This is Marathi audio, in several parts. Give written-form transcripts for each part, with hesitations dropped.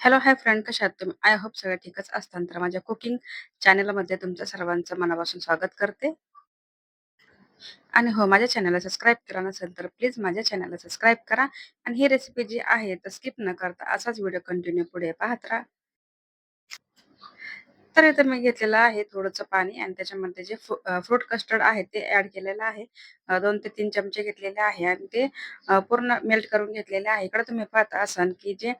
हॅलो, हाय फ्रेंड कशा आहात तुम्ही? आय होप सगळे ठीकच असताल. तर माझ्या कुकिंग चॅनलमध्ये तुमचं सर्वांचं मनापासून स्वागत करते. आणि हो, माझ्या चॅनलला सबस्क्राईब केलं नसेल तर प्लीज माझ्या चॅनलला सबस्क्राईब करा आणि ही रेसिपी जी आहे तर स्किप न करता असाच व्हिडिओ कंटिन्यू पुढे पाहत राहा. तर इथं मी घेतलेलं आहे थोडंसं पाणी आणि त्याच्यामध्ये जे फ्रूट कस्टर्ड आहे ते ॲड केलेलं आहे. 2 ते 3 चमचे घेतलेले आहे आणि ते पूर्ण मेल्ट करून घेतलेले आहे. इकडे तुम्ही पाहता असाल की जे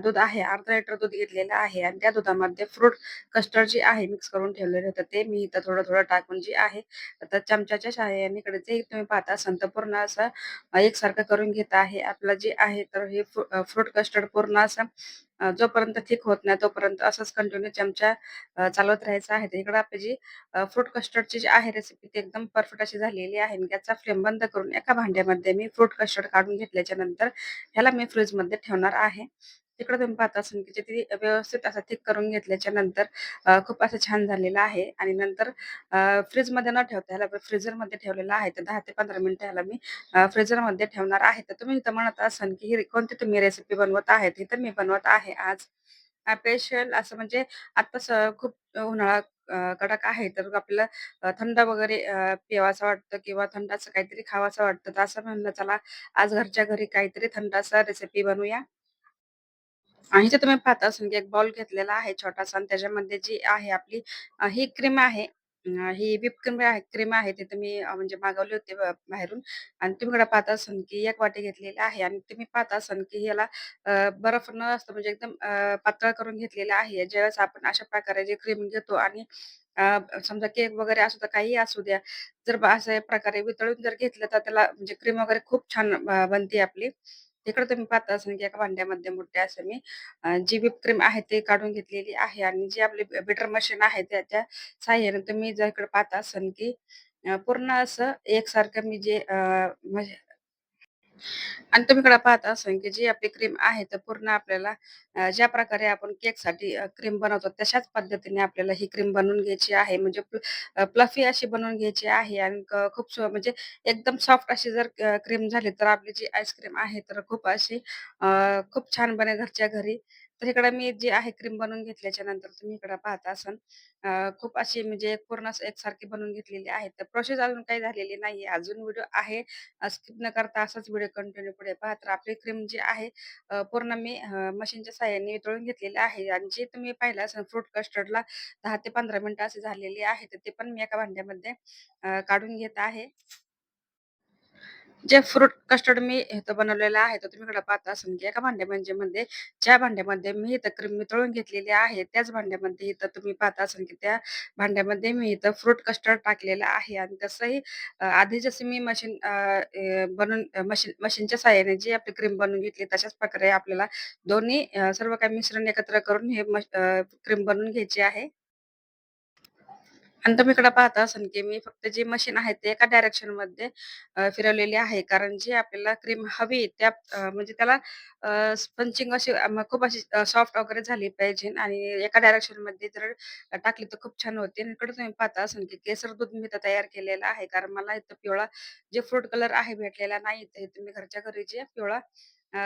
दूध आहे अर्धा लिटर दूध घेतलेलं आहे आणि त्या दुधामध्ये फ्रूट कस्टर्ड जे आहे मिक्स करून ठेवलेलं होतं ते मी इथं थोडं-थोडं टाकून जे आहे तर चमच्याच्या सहाय्याने इकडे ते तुम्ही पाहता असाल तर पूर्ण असं एकसारखं करून घेत आहे. आपलं जे आहे तर हे फ्रूट कस्टर्ड पूर्ण असं जोपर्यंत थिक होत नाही तोपर्यंत असंच कंटिन्यू चमचा चालवत राहायचं आहे. तर इकडं आपली जी फ्रूट कस्टर्डची जी आहे रेसिपी ती एकदम परफेक्ट अशी झालेली आहे. आणि गॅसचा फ्लेम बंद करून एका भांड्यामध्ये मी फ्रूट कस्टर्ड काढून घेतल्याच्या नंतर ह्याला मी फ्रीजमध्ये ठेवणार आहे. तिकडे तुम्ही पाहता असाल की ते व्यवस्थित असं थिक करून घेतल्याच्या नंतर खूप असं छान झालेलं आहे आणि नंतर फ्रीजमध्ये न ठेवता ह्याला फ्रीझरमध्ये ठेवलेलं आहे. तर 10 ते 15 मिनिटं ह्याला मी फ्रीझरमध्ये ठेवणार आहे. तर तुम्ही इथं म्हणत असाल की ही कोणती तुम्ही रेसिपी बनवत आहेत? ही तर मी बनवत आहे आज स्पेशल असं म्हणजे आत्ताच खूप उन्हाळा कडक आहे, तर आपल्याला थंड वगैरे प्यावंसं वाटतं किंवा थंड असं काहीतरी खावंसं वाटतं. तर असं म्हणलं चला आज घरच्या घरी काहीतरी थंड असा रेसिपी बनवूया. आणि इथे तुम्ही पाहता असाल की एक बाउल घेतलेला आहे छोटासा आणि त्याच्यामध्ये जी आहे आपली ही क्रीम आहे. ही व्हिप क्रीम आहे ती तुम्ही म्हणजे मागवली होती बाहेरून आणि तुम्ही इकडे पाहता असाल की 1 वाटी घेतलेली आहे आणि तुम्ही पाहता असाल की ह्याला बर्फ न असतं म्हणजे एकदम पातळ करून घेतलेलं आहे. ज्यावेळेस आपण अशा प्रकारे जी क्रीम घेतो आणि समजा केक वगैरे असू द्या, काहीही असू द्या, जर अशा प्रकारे वितळून जर घेतलं तर त्याला म्हणजे क्रीम वगैरे खूप छान बनते आपली. तिकडे तुम्ही पाहता असाल की एका भांड्यामध्ये मोठे असे मी जी व्हिप क्रीम आहे ते काढून घेतलेली आहे आणि जी आपली बीटर मशीन आहे त्याच्या साहाय्याने तुम्ही जर इकडे पाहता असाल की पूर्ण असं एकसारखं मी जे म्हणजे आणि तुम्ही इकडे पाहता असाल की जी आपली क्रीम आहे तर पूर्ण आपल्याला ज्या प्रकारे आपण केकसाठी क्रीम बनवतो तशाच पद्धतीने आपल्याला ही क्रीम बनवून घ्यायची आहे. म्हणजे फ्लफी अशी बनवून घ्यायची आहे आणि खूप म्हणजे एकदम सॉफ्ट अशी जर क्रीम झाली तर आपली जी आईस्क्रीम आहे तर खूप अशी खूप छान बनेल घरच्या घरी. तर इकडे मी जी आहे क्रीम बनवून घेतल्याच्या नंतर तुम्ही इकडे पाहता असाल खूप अशी म्हणजे पूर्ण असं एकसारखी बनवून घेतलेली आहे. तर प्रोसेस अजून काही झालेली नाहीये. अजून व्हिडिओ आहे. स्किप न करता असाच व्हिडिओ कंटिन्यू पुढे पहा. तर आपली क्रीम जी आहे पूर्ण मी मशीनच्या साहाय्याने वितळून घेतलेली आहे आणि जे तुम्ही पाहिलं असेल फ्रूट कस्टर्डला 10 ते 15 मिनिटं अशी झालेली आहे. तर ते पण मी एका भांड्यामध्ये काढून घेत आहे. जे फ्रूट कस्टर्ड मी इथं बनवलेलं आहे, तर तुम्ही इकडे पाहता असाल की एका मध्ये ज्या भांड्यामध्ये मी इथं क्रीम वितळून घेतलेली आहे, त्याच भांड्यामध्ये इथं तुम्ही पाहता असाल की त्या भांड्यामध्ये मी इथं फ्रूट कस्टर्ड टाकलेलं आहे आणि तसंही आधी जशी मी मशीन बनवून मशीनच्या साहाय्याने जी आपली क्रीम बनवून घेतली, तशाच प्रकारे आपल्याला दोन्ही सर्व काही मिश्रण एकत्र करून हे क्रीम बनवून घ्यायची आहे. आणि तुम्ही इकडे पाहता असाल की मी फक्त जी मशीन आहे ते एका डायरेक्शनमध्ये फिरवलेली आहे. कारण जी आपल्याला क्रीम हवी त्या म्हणजे त्याला स्पंचिंग अशी खूप अशी सॉफ्ट वगैरे झाली पाहिजे आणि एका डायरेक्शनमध्ये जर टाकली तर खूप छान होते. आणि इकडे तुम्ही पाहता असाल की केसर दूध मी इथं तयार केलेलं आहे. कारण मला इथं पिवळा जे फ्रूट कलर आहे भेटलेला नाही. तर इथे मी घरच्या घरी जे पिवळा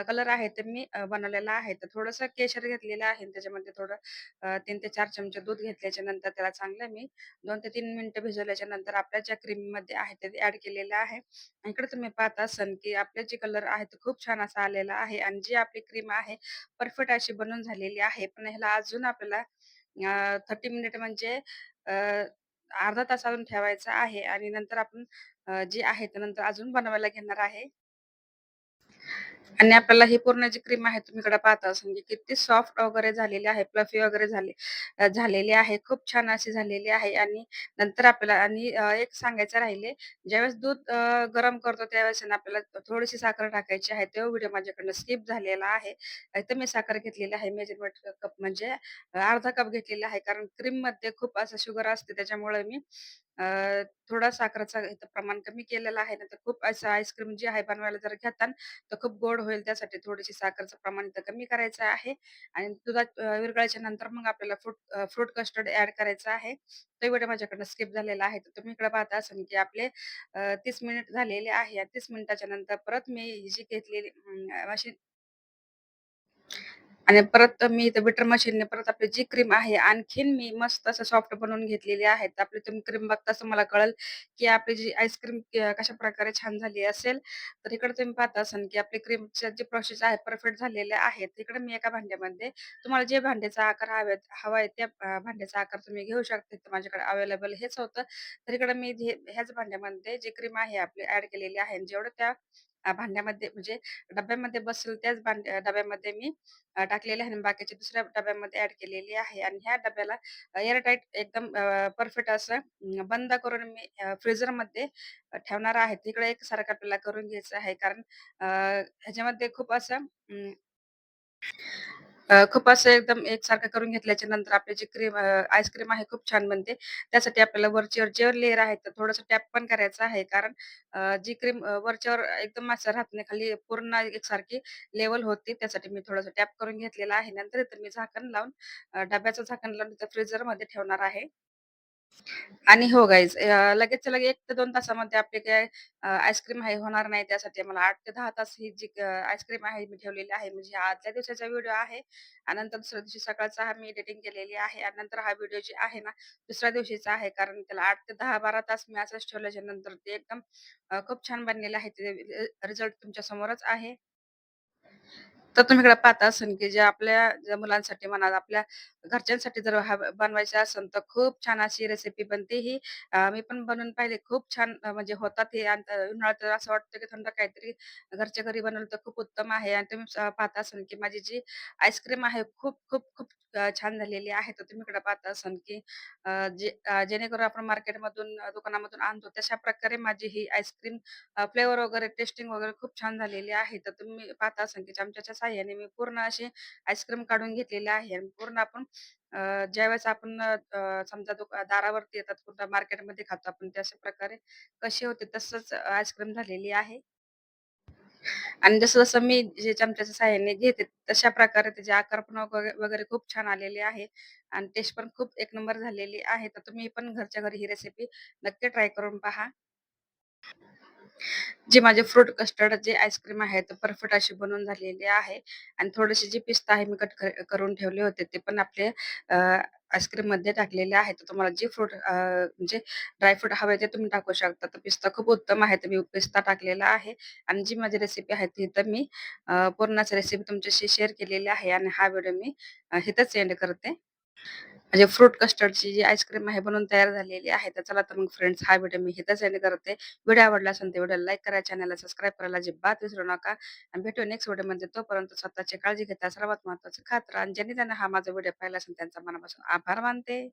कलर आहे ते मी बनवलेला आहे. तर थोडंसं केशर घेतलेलं आहे आणि त्याच्यामध्ये थोडं 3 ते 4 चमचे दूध घेतल्याच्या नंतर त्याला चांगलं मी 2 ते 3 मिनिटं भिजवल्याच्या नंतर आपल्या ज्या क्रीममध्ये आहे ते ॲड केलेलं आहे. आणि इकडे तुम्ही पाहत असाल की आपले जे कलर आहे तो खूप छान असा आलेला आहे आणि जी आपली क्रीम आहे परफेक्ट अशी बनून झालेली आहे. पण ह्याला अजून आपल्याला 30 मिनिट म्हणजे अ, अर्धा तास अजून ठेवायचा आहे आणि नंतर आपण जे आहे ते नंतर अजून बनवायला घेणार आहे. आणि आपल्याला ही पूर्ण जी क्रीम आहे तुम्ही इकडे पाहता असाल म्हणजे किती सॉफ्ट वगैरे झालेली आहे, फ्लफी वगैरे झालेली आहे. खूप छान अशी झालेली आहे आणि नंतर आपल्याला आणि एक सांगायचं राहिले, ज्यावेळेस दूध गरम करतो त्यावेळेस आहे ना आपल्याला थोडीशी साखर टाकायची आहे. तो व्हिडिओ माझ्याकडनं स्किप झालेला आहे. इथं मी साखर घेतलेली आहे मेजरमेंट कप म्हणजे अर्धा कप घेतलेला आहे. कारण क्रीममध्ये खूप असं शुगर असते त्याच्यामुळे मी अ, थोडा साखरेचा इथं प्रमाण कमी केलेलं आहे. नाहीतर खूप असं आईस्क्रीम जी आहे बनवायला जर घेता तर खूप गोड होईल त्यासाठी थोडीशी साखरचं प्रमाण इथं कमी करायचं आहे आणि दुधात विरघळल्याच्या नंतर मग आपल्याला फ्रूट कस्टर्ड ॲड करायचं आहे. तो व्हिडिओ माझ्याकडनं स्किप झालेला आहे. तर तुम्ही इकडे पाहता असाल की आपले 30 मिनिट झालेले आहे आणि 30 मिनिटाच्या नंतर परत मी ही जी घेतलेली मशीन आणि परत मी इथं बीटर मशीनने परत आपली जी क्रीम आहे, आणखीन मी मस्त असं सॉफ्ट बनवून घेतलेली आहे. तर आपली तुम्ही क्रीम बघताच तुम्हाला कळेल, की आपली जी आईस्क्रीम कशाप्रकारे छान झाली असेल. तर इकडे तुम्ही पाहता असाल, की आपली क्रीमची जी प्रोसेस आहे परफेक्ट झालेल्या आहेत. इकडे मी एका भांड्यामध्ये तुम्हाला जे भांड्याचा आकार हवा आहे त्या भांड्याचा आकार तुम्ही घेऊ शकता. तर माझ्याकडे अवेलेबल हेच होतं. तर इकडे मी ह्याच भांड्यामध्ये जी क्रीम आहे आपली ॲड केलेली आहे. आणि जेवढं त्या भांड्यामध्ये म्हणजे डब्यामध्ये बसेल त्याच डब्यामध्ये मी टाकलेले आहे आणि बाकीचे दुसऱ्या डब्यामध्ये ॲड केलेली आहे आणि ह्या डब्याला एअरटाईट एकदम परफेक्ट असं बंद करून मी फ्रीझरमध्ये ठेवणार आहे. तिकडे एकसारखं आपल्याला करून घ्यायचं आहे कारण ह्याच्यामध्ये खूप असं एकदम एकसारखं करून घेतल्याच्या नंतर आपली जी आईस्क्रीम आहे खूप छान बनते. त्यासाठी आपल्याला वरचीवर जे लेयर आहे तर थोडंसं टॅप पण करायचं आहे. कारण जी क्रीम वरच्यावर एकदम असं राहत नाही, खाली पूर्ण एकसारखी लेव्हल होते. त्यासाठी मी थोडंसं टॅप करून घेतलेलं आहे. नंतर इथं मी झाकण लावून डब्याचं झाकण लावून इथं फ्रीझरमध्ये ठेवणार आहे. आणि हो गाईज लगेचच्या लगे 1 ते 2 तासामध्ये आपली काय आईस्क्रीम आहे होणार नाही. त्यासाठी मला 8 ते 10 तास ही जी आईस्क्रीम आहे मी ठेवलेली आहे. म्हणजे हा आदल्या दिवसाचा व्हिडिओ आहे आणि नंतर दुसऱ्या दिवशी सकाळचा हा मी एडिटिंग केलेली आहे आणि नंतर हा व्हिडिओ जे आहे ना, दुसऱ्या दिवशीचा आहे. कारण त्याला 8 ते 10-12 तास मी असंच ठेवल्याच्या नंतर ते एकदम खूप छान बनलेलं आहे. ते रिझल्ट तुमच्या समोरच आहे. तर तुम्ही इकडे पाहता असाल, की जे आपल्या ज्या मुलांसाठी म्हणा, आपल्या घरच्यांसाठी जर बनवायची असेल, तर खूप छान अशी रेसिपी बनते ही. मी पण बनवून पाहिले. खूप छान म्हणजे होतात हे आणि उन्हाळ्यात तर असं वाटतं, की थंड काहीतरी घरच्या घरी बनवलं तर खूप उत्तम आहे. आणि तुम्ही पाहता असाल, की माझी जी आईस्क्रीम आहे खूप, खूप, खूप छान झालेली आहे. तर तुम्ही इकडे पाहता असाल, की जेणेकरून आपण मार्केटमधून, दुकानामधून आणतो, तशा प्रकारे माझी ही आईस्क्रीम फ्लेवर वगैरे टेस्टिंग वगैरे खूप छान झालेली आहे. तर तुम्ही पाहता असाल की चमच्याच्या साहाय्याने मी पूर्ण अशी आईस्क्रीम काढून घेतलेली आहे आणि पूर्ण आपण ज्यावेळेस आपण समजा दारावरती येतात कुठं मार्केटमध्ये खातो आपण तशा प्रकारे कशी होते तसंच आईस्क्रीम झालेली आहे. आणि जसं-जसं मी जे चमच्याच्या साहाय्याने घेते तशा प्रकारे त्याचे आकार पण वगैरे खूप छान आलेले आहे आणि टेस्ट पण खूप एक नंबर झालेली आहे. तर तुम्ही पण घरच्या घरी ही रेसिपी नक्की ट्राय करून पहा. जे माझे फ्रूट कस्टर्ड जे आईस्क्रीम आहे, ते परफेक्ट अशी बनवून झालेली आहे आणि थोडीशी जी पिस्ता आहे मी करून ठेवले होते, ते पण आपले अ, आईस्क्रीममध्ये टाकलेले आहे. तर तुम्हाला जे म्हणजे ड्रायफ्रूट हवे ते तुम्ही टाकू शकता. तर पिस्ता खूप उत्तम आहे, तर मी पिस्ता टाकलेला आहे आणि जी माझी रेसिपी आहे ती तर मी पूर्णच रेसिपी तुमच्याशी शेअर केलेली आहे आणि हा व्हिडिओ मी इथेच एंड करते. म्हणजे फ्रूट कस्टर्डची जी आईस्क्रीम आहे बनवून तयार झालेली आहे. तर चला तर मग फ्रेंड्स हा व्हिडिओ मी इथेच एंड करते. व्हिडिओ आवडला असेल तर व्हिडिओला लाईक करा, चॅनलला सबस्क्राईब करायला अजिबात विसरू नका आणि भेटू नेक्स्ट व्हिडिओमध्ये. तोपर्यंत स्वतःची काळजी घेता सर्वात महत्त्वाचं खात राहा आणि ज्यांनी त्यांना हा माझा व्हिडिओ पाहिला असेल त्यांचा मनापासून आभार मानते.